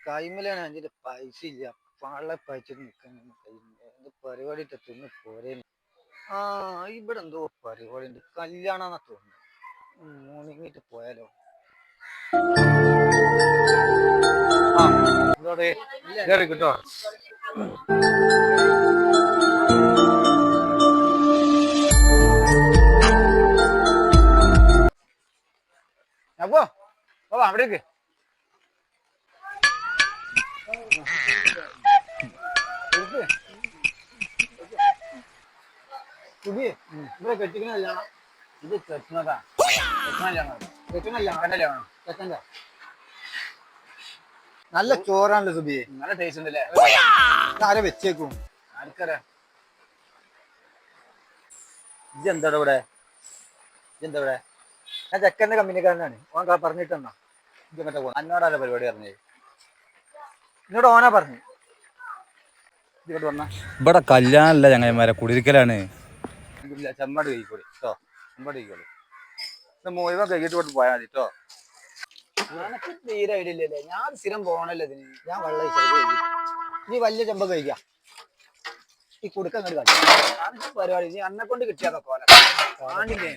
കൈമലാണ് അതിന്റെ പൈസ ഇല്ല. പാളെ പൈച്ചിട്ട് നിൽക്കാൻ പരിപാടി തിന്ന് പോരേ. ആ ഇവിടെ എന്തോ പരിപാടി ഉണ്ട്, കല്യാണാന്നാ തോന്നുന്നു. മോർണിംഗിട്ട് പോയാലോ? ആ എന്തോടെ കേറി കിട്ടോ? അപ്പോ ഓ അവിടേക്ക് പുതിയ ഇവിടെ കെട്ടിക്കുന്ന കല്യാണം. ഇത് കെട്ടുന്നതാ. കെട്ടന്റെ നല്ല ചോറാണല്ലോ സുബി, നല്ല ടേസ്റ്റ് ഉണ്ടല്ലേ. ആരെ വെച്ചേക്കും ആർക്കറിയാം. ഇതെന്താ ഇവിടെ? ഇതെന്താ ഇവിടെ? ഞാൻ ചെക്കന്റെ കമ്പനിക്കാരനാണ്. ഓൻ പറഞ്ഞിട്ടെന്നാ ഇത് മറ്റേ അന്നോടാണ് പരിപാടി പറഞ്ഞത്. എന്നോട് ഓനാ പറഞ്ഞു ഇങ്ങോട്ട് വന്നാ. ഇവിടെ കല്യാണല്ല ചങ്ങന്മാരെ, കുടിരിക്കലാണ്. ചെമ്പാട് കഴിക്കോളി കേട്ടോ, ചെമ്പാട് കഴിക്കോളി. മുഴുവൻ കഴിക്കിട്ട് കൊണ്ട് പോയാൽ മതി കേട്ടോ. എനിക്ക് തീരെ ഐഡിയ ഇല്ലല്ലേ, ഞാൻ സ്ഥിരം പോകണല്ലോ ഇതിന്. ഞാൻ വെള്ളം നീ വലിയ ചെമ്പ കഴിക്കാം. ഈ കുടുക്ക അങ്ങോട്ട് കാണിച്ചു പരിപാടി നീ അന്നെ കൊണ്ട് കിട്ടിയാ കോല കാണില്ലേ.